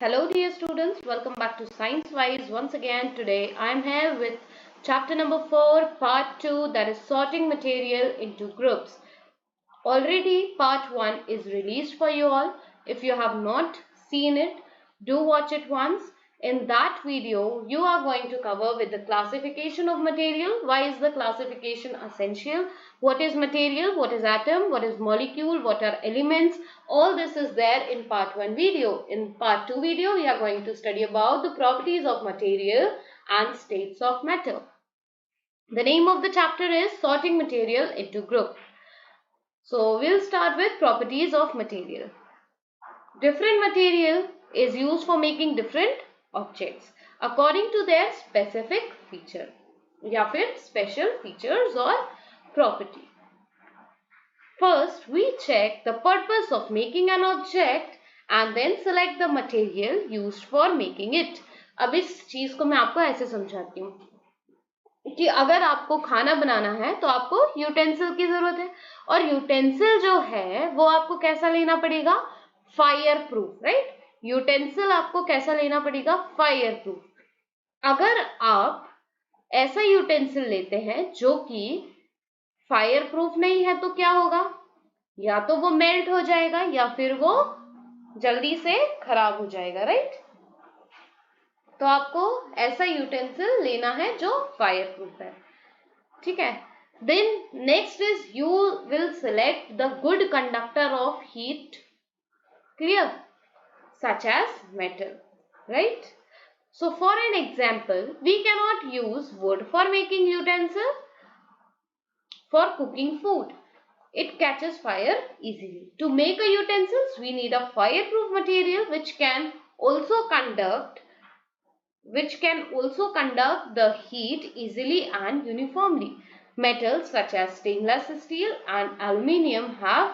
Hello dear students, welcome back to Science Wise once again. Today I am here with chapter number 4 part 2, that is sorting material into groups. Already part 1 is released for you all. If you have not seen it, do watch it once. In that video, you are going to cover with the classification of material. Why is the classification essential? What is material? What is atom? What is molecule? What are elements? All this is there in part 1 video. In part 2 video, we are going to study about the properties of material and states of matter. The name of the chapter is Sorting Material into Groups. So we'll start with properties of material. Different material is used for making different objects according to their specific feature या फिर special features or property. First, we check the purpose of making an object and then select the material used for making it. अब इस चीज को मैं आपको ऐसे समझाती हूँ कि अगर आपको खाना बनाना है तो आपको यूटेंसिल की जरूरत है और यूटेंसिल जो है वो आपको कैसा लेना पड़ेगा, फायर प्रूफ, राइट। यूटेंसिल आपको कैसा लेना पड़ेगा, फायर प्रूफ। अगर आप ऐसा यूटेंसिल लेते हैं जो कि फायर प्रूफ नहीं है तो क्या होगा, या तो वो मेल्ट हो जाएगा या फिर वो जल्दी से खराब हो जाएगा, राइट। तो आपको ऐसा यूटेंसिल लेना है जो फायर प्रूफ है, ठीक है। Then next is you will select the good conductor of heat, clear, such as metal, right. So for an example, we cannot use wood for making utensil for cooking food. It catches fire easily. To make a utensils, we need a fireproof material which can also conduct the heat easily and uniformly. Metals such as stainless steel and aluminium have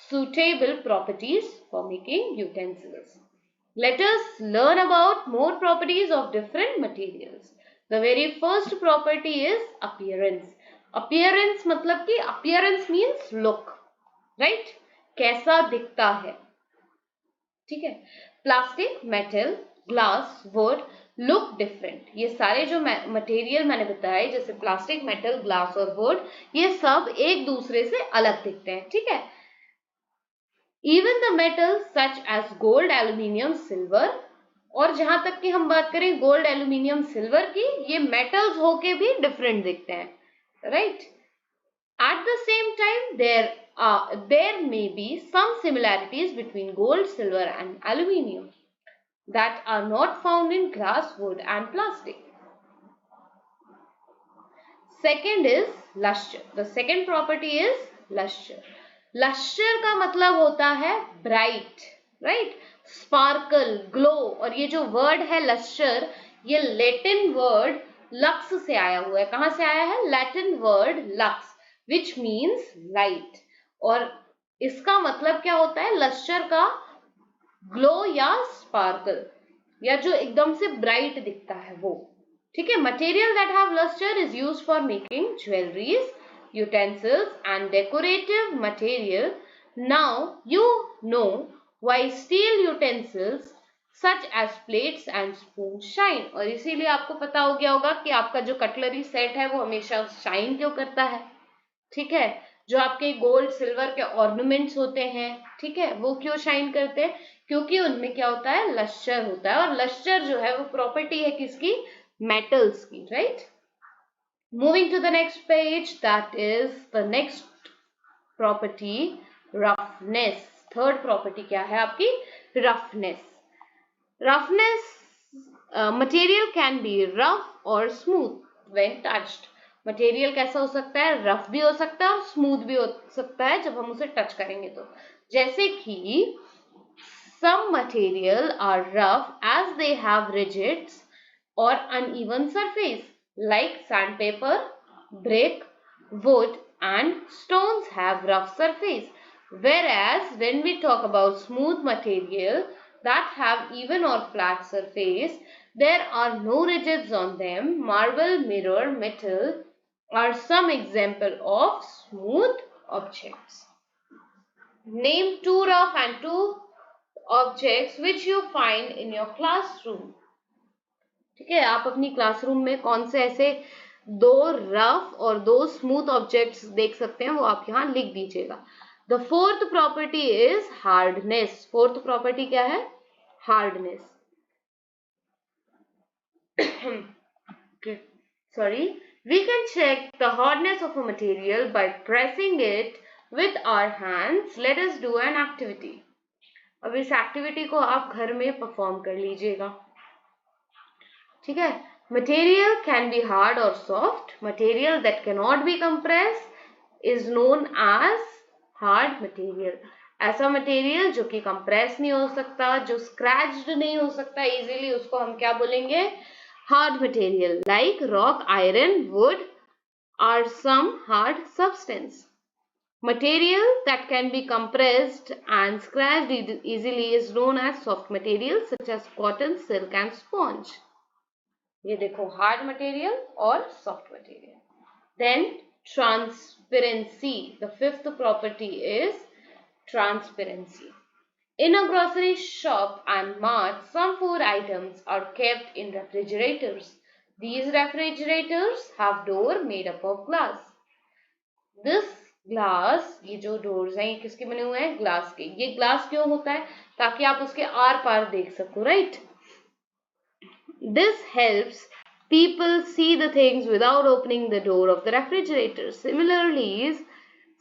suitable properties for making utensils. Let us learn about more properties of different materials. The very first property is appearance. Appearance मतलब कि appearance means look, right? कैसा दिखता है, ठीक है। Plastic, metal, glass, would look different. ये सारे जो मटेरियल मैंने बताए जैसे प्लास्टिक, मेटल, ग्लास और वुड, ये सब एक दूसरे से अलग दिखते हैं, ठीक है। Even the metal such as gold, aluminium, silver, और जहां तक कि हम बात करें गोल्ड, एल्यूमिनियम, सिल्वर की, ये मेटल्स होके भी डिफरेंट दिखते हैं, right? At the same time, there may be some similarities between gold, silver and aluminium that are not found in glass, wood and plastic. Second is luster. The second property is luster. Luster का मतलब होता है bright, right? Sparkle, glow. और ये जो word है luster, ये Latin word lux से आया हुआ है. कहां से आया है? Latin word lux, which means light. और इसका मतलब क्या होता है? लस्टर का ग्लो या स्पार्कल, या जो एकदम से ब्राइट दिखता है वो, ठीक है। Material that have lustre is used for making jewelleries, utensils and decorative material. Now you know why steel utensils such as plates and spoon shine. और इसीलिए आपको पता हो गया होगा कि आपका जो कटलरी सेट है वो हमेशा शाइन क्यों करता है, ठीक है। जो आपके गोल्ड, सिल्वर के ऑर्नामेंट्स होते हैं, ठीक है, वो क्यों शाइन करते हैं? क्योंकि उनमें क्या होता है? लस्टर होता है. और लस्टर जो है वो प्रॉपर्टी है किसकी? मेटल्स की, right. Moving to the next page, that is the next property, roughness. Third property क्या है आपकी? Roughness. Roughness, material can be rough or smooth when touched. Material कैसा हो सकता है? रफ भी हो सकता है और स्मूथ भी हो सकता है जब हम उसे टच करेंगे तो. जैसे कि some material are rough as they have rigid or uneven surface, like sandpaper, brick, wood and stones have rough surface. Whereas when we talk about smooth material that have even or flat surface, there are no ridges on them. Marble, mirror, metal are some example of smooth objects. Name two rough and two objects which you find in your classroom. ठीक है, आप अपनी classroom में कौन से ऐसे 2 rough और 2 smooth objects देख सकते हैं, वो आप यहाँ लिख दीजिएगा. The fourth property is hardness. Fourth property क्या है? Hardness. Sorry, we can check the hardness of a material by pressing it with our hands. Let us do an activity. अब इस एक्टिविटी को आप घर में परफॉर्म कर लीजिएगा. ठीक है. Material can be hard or soft. Material that cannot be compressed is known as hard material. ऐसा मटेरियल जो कि कंप्रेस नहीं हो सकता, जो स्क्रैच्ड नहीं हो सकता इजीली, उसको हम क्या बोलेंगे? Hard material. Like rock, iron, would are some hard substance. Material that can be compressed and scratched easily is known as soft materials such as cotton, silk and sponge. ये देखो, hard material और soft material. Then transparency. The fifth property is transparency. In a grocery shop and mart, some food items are kept in refrigerators. These refrigerators have door made up of glass. This glass, ये जो doors हैं, ये किसके बने हुए हैं? Glass के. ये ग्लास क्यों होता है? ताकि आप उसके आर पार देख सको, right? This helps people see the things without opening the door of the refrigerator.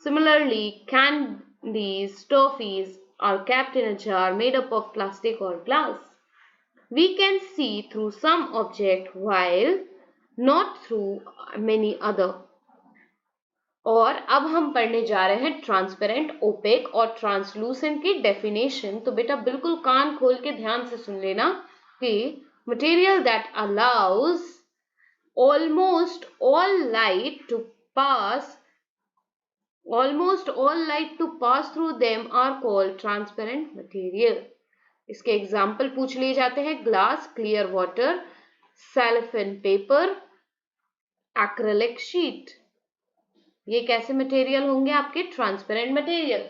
Similarly, candies, toffees are kept in a jar made up of plastic or glass. We can see through some object while not through many other. और अब हम पढ़ने जा रहे हैं transparent, OPEC और translucent की definition. तो बेटा बिल्कुल कान खोल के ध्यान से सुन लेना कि material that allows almost all light to pass through them are called transparent material. इसके एग्जाम्पल पूछ लिए जाते हैं. Glass, clear water, cellophane paper, acrylic sheet. ये कैसे मटेरियल होंगे? आपके ट्रांसपेरेंट मटेरियल.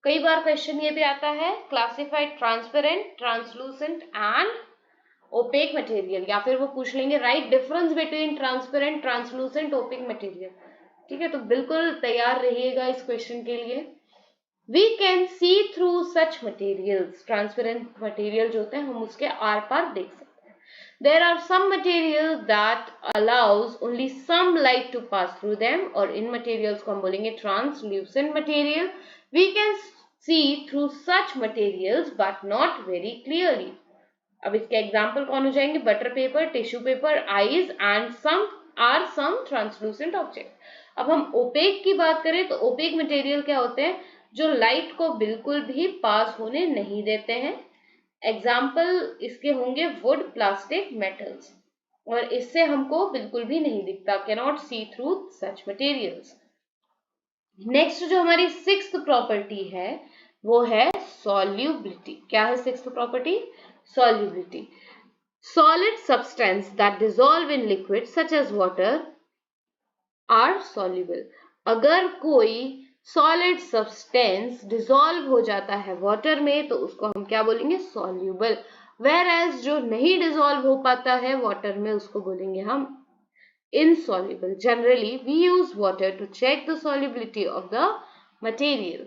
कई बार क्वेश्चन ये भी आता है, classified transparent, translucent and opaque material, या फिर वो पूछ लेंगे right difference between transparent, translucent, opaque material. ठीक है, तो बिल्कुल तैयार रहिएगा इस क्वेश्चन के लिए. We can see through such materials. Transparent material जो होते हैं हम उसके आर पार देख सकते हैं. There are some materials that allows only some light to pass through them, और इन materials को हम बोलेंगे translucent material. We can see through such materials but not very clearly. अब इसके एग्जाम्पल कौन हो जाएंगे? Butter paper, tissue paper, eyes and some translucent object. अब हम ओपेक की बात करें तो ओपेक मटेरियल क्या होते हैं? जो लाइट को बिल्कुल भी पास होने नहीं देते हैं. एग्जाम्पल इसके होंगे वुड, प्लास्टिक, मेटल्स, और इससे हमको बिल्कुल भी नहीं दिखता. Cannot see through such materials. Next जो हमारी सिक्स्थ प्रॉपर्टी है वो है सॉल्युबिलिटी. क्या है sixth property? Solubility. Solid substance that dissolve in liquid such as water are soluble. अगर कोई solid substance dissolve हो जाता है water में तो उसको हम क्या बोलेंगे? Soluble. Whereas जो नहीं dissolve हो पाता है water में उसको बोलेंगे हम insoluble. Generally, we use water to check the solubility of the material.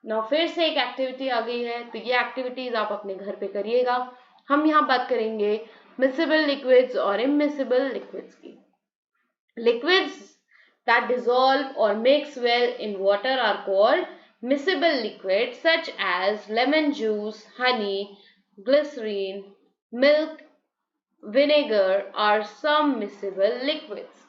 Now फिर से एक एक्टिविटी आ गई है, तो ये एक्टिविटीज आप अपने घर पे करिएगा. हम यहाँ बात करेंगे मिसिबल लिक्विड्स और इमिसिबल लिक्विड्स की. Liquids that dissolve or mix well in water are called miscible liquids such as lemon juice, honey, glycerine, milk, vinegar are some miscible liquids.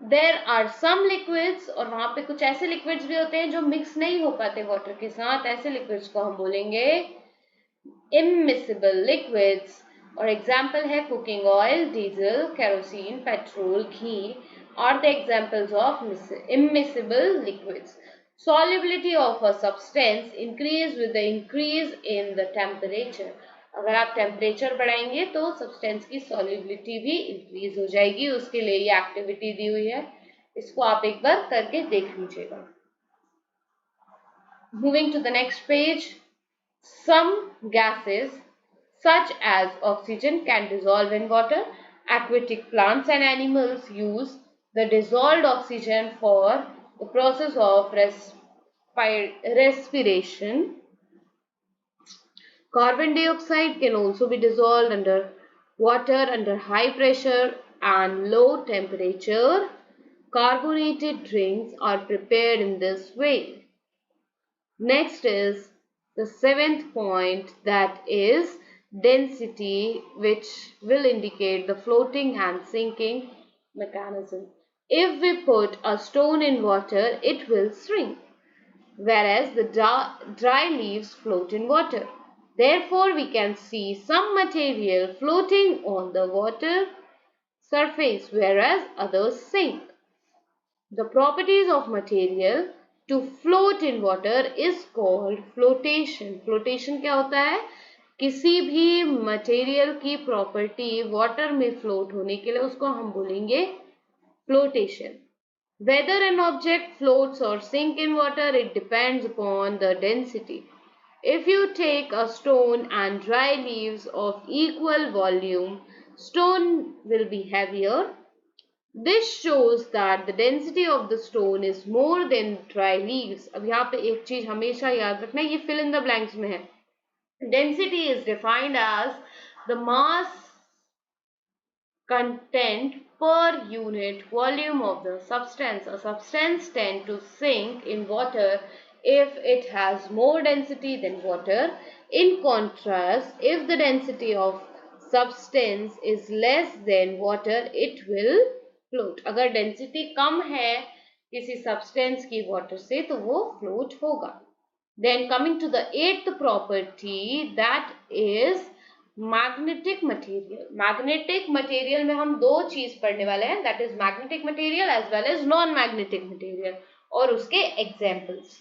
There are some liquids, और वहां पे कुछ ऐसे liquids भी होते हैं जो मिक्स नहीं हो पाते वाटर के साथ. ऐसे liquids को हम बोलेंगे immiscible liquids. और एग्जाम्पल है cooking oil, diesel, kerosene, petrol, ghee are the examples of immiscible liquids. Solubility of a substance increase with the increase in the temperature. अगर आप टेम्परेचर बढ़ाएंगे तो सब्सटेंस की सॉल्युबिलिटी भी इंक्रीज हो जाएगी. उसके लिए ये एक्टिविटी दी हुई है, इसको आप एक बार करके देख लीजिएगा. Moving to the next page. Some gases, such as oxygen, can dissolve in water. Aquatic plants and animals use the dissolved oxygen for the process of respiration. Carbon dioxide can also be dissolved under water under high pressure and low temperature. Carbonated drinks are prepared in this way. Next is the seventh point, that is density, which will indicate the floating and sinking mechanism. If we put a stone in water, it will shrink, whereas the dry leaves float in water. Therefore, we can see some material floating on the water surface, whereas others sink. The properties of material to float in water is called flotation. Flotation क्या होता है? किसी भी material की property water में float होने के लिए उसको हम बोलेंगे flotation. Whether an object floats or sinks in water, it depends upon the density. If you take a stone and dry leaves of equal volume, stone will be heavier. This shows that the density of the stone is more than dry leaves. अब यहाँ पे एक चीज हमेशा याद रखना, ये fill in the blanks में है. Density is defined as the mass content per unit volume of the substance. A substance tends to sink in water if it has more density than water. In contrast, if the density of substance is less than water, it will float. अगर density कम है किसी substance की water से तो वो float होगा. Then coming to the eighth property, that is magnetic material. Magnetic material में हम दो चीज पढ़ने वाले हैं, that is magnetic material as well as non magnetic material और उसके examples.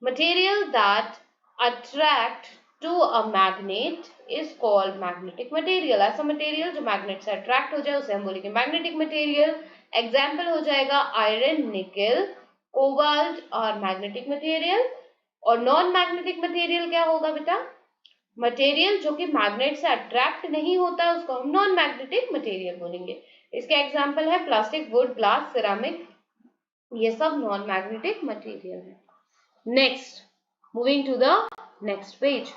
Material that attract to a magnet is called magnetic material. ऐसा मटेरियल जो मैग्नेट से अट्रैक्ट हो जाए उसे हम बोलेंगे मैग्नेटिक मटेरियल. एग्जाम्पल हो जाएगा आयरन, निकल, कोबाल्ट और मैग्नेटिक मटेरियल. और नॉन मैग्नेटिक मटेरियल क्या होगा बेटा? मटेरियल जो कि मैग्नेट से अट्रैक्ट नहीं होता उसको हम नॉन मैग्नेटिक मटेरियल बोलेंगे. इसके एग्जांपल है प्लास्टिक, वुड, ग्लास, सिरामिक, ये सब नॉन मैग्नेटिक मटेरियल है. Next, moving to the next page,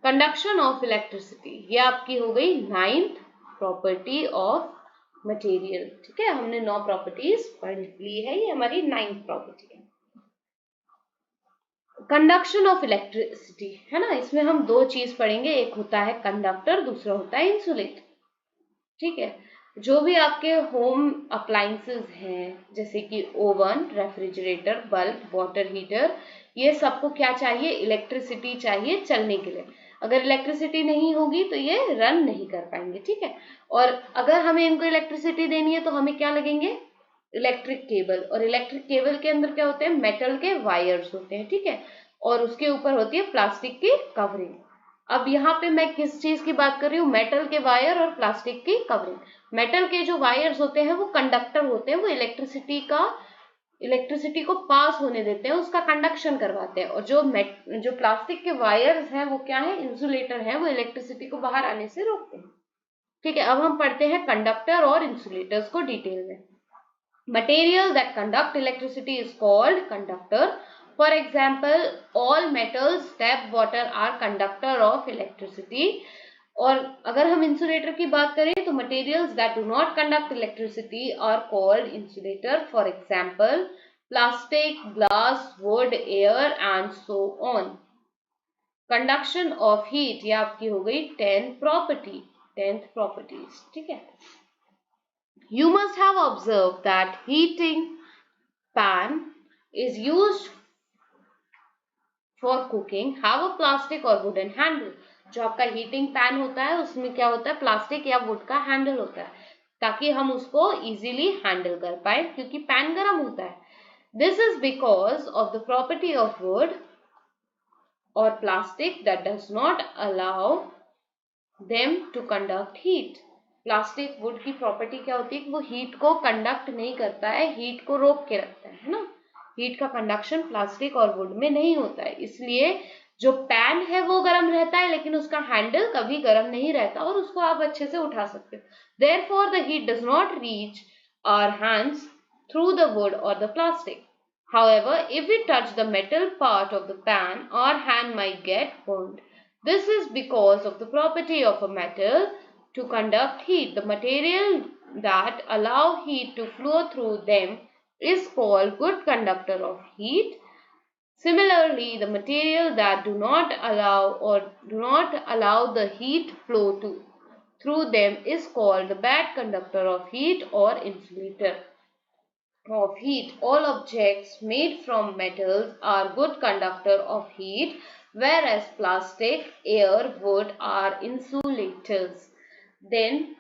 conduction of electricity. ये आपकी हो गई 9th प्रॉपर्टी ऑफ मटेरियल. ठीक है, हमने 9 प्रॉपर्टीज पढ़ ली है, ये हमारी 9th प्रॉपर्टी है. कंडक्शन ऑफ इलेक्ट्रिसिटी है ना, इसमें हम दो चीज पढ़ेंगे, एक होता है कंडक्टर, दूसरा होता है इंसुलेटर. ठीक है, जो भी आपके होम अप्लायंसेस हैं जैसे कि oven, refrigerator, bulb, water heater, ये सबको क्या चाहिए? इलेक्ट्रिसिटी चाहिए चलने के लिए. अगर इलेक्ट्रिसिटी नहीं होगी तो ये रन नहीं कर पाएंगे. ठीक है, और अगर हमें इनको इलेक्ट्रिसिटी देनी है तो हमें क्या लगेंगे? Electric cable. और इलेक्ट्रिक केबल के अंदर क्या होते हैं? मेटल के वायर्स होते हैं. ठीक है, और उसके ऊपर होती है प्लास्टिक की कवरिंग. अब यहाँ पे मैं किस चीज की बात कर रही हूँ? मेटल के वायर और प्लास्टिक की कवरिंग. मेटल के जो वायर्स होते हैं वो कंडक्टर होते हैं, वो इलेक्ट्रिसिटी को पास होने देते हैं, उसका कंडक्शन करवाते हैं. और जो प्लास्टिक के वायर्स हैं वो क्या है? इंसुलेटर है, वो इलेक्ट्रिसिटी को बाहर आने से रोकते हैं. ठीक है, अब हम पढ़ते हैं कंडक्टर और इंसुलेटर्स को डिटेल में. Material that conduct electricity is called conductor. For example, all metals, tap water are conductor of electricity. और अगर हम इंसुलेटर की बात करें तो materials that do not conduct electricity are called insulator. For example, plastic, glass, wood, air and so on. Conduction of heat, ये आपकी हो गई 10th properties. ठीक है, you must have observed that heating pan is used for cooking have a plastic or wooden handle. जो आपका heating pan होता है उसमें क्या होता है? प्लास्टिक या वुड का हैंडल होता है ताकि हम उसको इजीली हैंडल कर पाए, क्योंकि पैन गर्म होता है. This is because of the property of wood और plastic that does not allow them to conduct heat. Plastic, wood की प्रॉपर्टी क्या होती है कि वो हीट को कंडक्ट नहीं करता है, हीट को रोक के रखता है ना. हीट का कंडक्शन प्लास्टिक और वुड में नहीं होता है, इसलिए जो पैन है वो गर्म रहता है लेकिन उसका हैंडल कभी गर्म नहीं रहता और उसको आप अच्छे से उठा सकते हो. Therefore, the heat does not reach our hands through the wood or the plastic. However, if we touch the metal part of the pan, our hand might get burned. This is because of the property of a metal to conduct heat. The material that allow heat to flow through them is called good conductor of heat. Similarly, the material that do not allow the heat flow through them is called the bad conductor of heat or insulator of heat. All objects made from metals are good conductor of heat, whereas plastic, air, wood are insulators. Then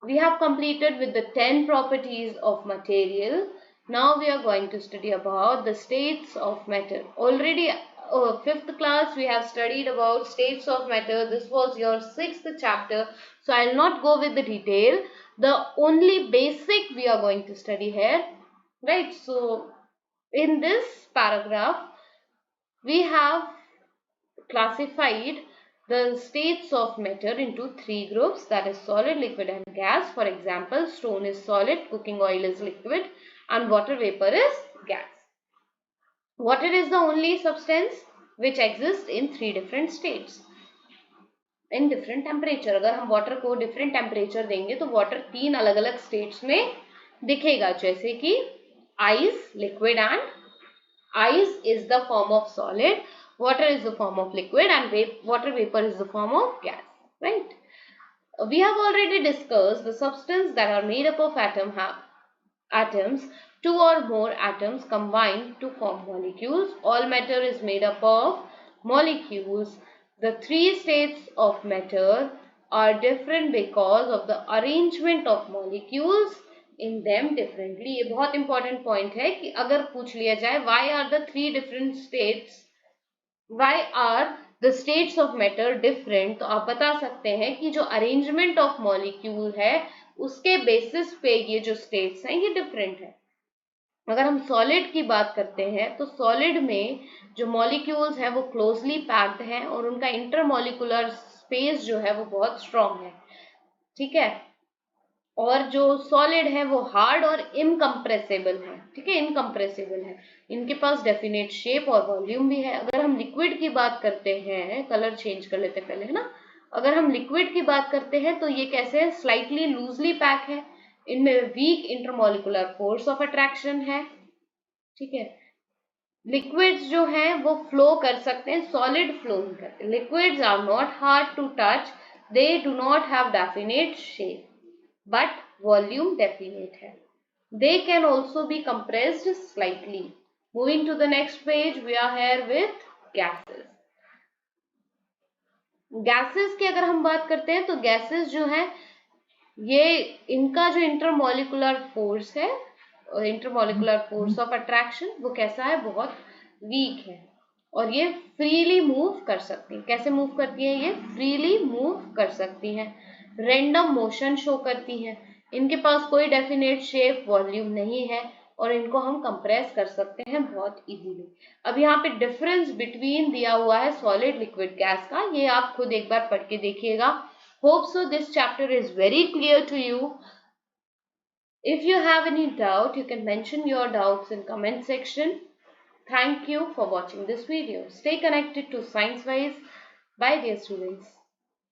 we have completed with the 10 properties of material. Now we are going to study about the states of matter. Already 5th class we have studied about states of matter. This was your 6th chapter. So I will not go with the detail. The only basic we are going to study here. Right. So in this paragraph we have classified the states of matter into 3 groups, that is solid, liquid and gas. For example, stone is solid, cooking oil is liquid and water vapor is gas. Water is the only substance which exists in 3 different states. In different temperature. अगर हम water को different temperature देंगे तो water 3 अलग अलग states में दिखेगा, जैसे कि ice, liquid and ice is the form of solid, water is the form of liquid and water vapor is the form of gas, right? We have already discussed the substance that are made up of atoms. 2 or more atoms combine to form molecules. All matter is made up of molecules. The 3 states of matter are different because of the arrangement of molecules in them differently. ये बहुत important point है कि अगर पूछ लिया जाए why are the 3 different states, why are the states of matter different, तो आप बता सकते हैं कि जो arrangement of molecule है उसके basis पे ये जो states हैं ये different है. अगर हम सॉलिड की बात करते हैं तो सॉलिड में जो मॉलिक्यूल्स हैं वो क्लोजली पैक्ड हैं और उनका इंटरमॉलिक्यूलर स्पेस जो है वो बहुत स्ट्रॉन्ग है. ठीक है. और जो सॉलिड है वो हार्ड और इनकम्प्रेसिबल है. ठीक है, इनकम्प्रेसिबल है. इनके पास डेफिनेट शेप और वॉल्यूम भी है. अगर हम लिक्विड की बात करते हैं, कलर चेंज कर लेते हैं पहले, है ना. अगर हम लिक्विड की बात करते हैं तो ये कैसे है, स्लाइटली लूजली पैक है. इनमें weak intermolecular force of attraction है. ठीक है. लिक्विड्स जो हैं वो फ्लो कर सकते हैं, सॉलिड फ्लो नहीं करते. Liquids are not hard to touch, they do not have definite shape but volume definite है. They can also be compressed slightly. Moving to the next page, we are here with gases. Gases की अगर हम बात करते हैं तो gases जो है ये इनका जो इंटरमॉलिक्यूलर फोर्स है, इंटरमॉलिक्यूलर फोर्स ऑफ अट्रैक्शन वो कैसा है, बहुत वीक है और ये फ्रीली मूव कर सकती है. कैसे मूव करती है, ये फ्रीली मूव कर सकती हैं. रैंडम मोशन शो करती हैं. इनके पास कोई डेफिनेट शेप वॉल्यूम नहीं है और इनको हम कंप्रेस कर सकते हैं बहुत इजीली. अब यहाँ पे डिफरेंस बिटवीन दिया हुआ है सॉलिड, लिक्विड, गैस का, ये आप खुद एक बार पढ़ के देखिएगा. Hope so this chapter is very clear to you. If you have any doubt you can mention your doubts in comment section. Thank you for watching this video. Stay connected to ScienceWise. Bye dear students.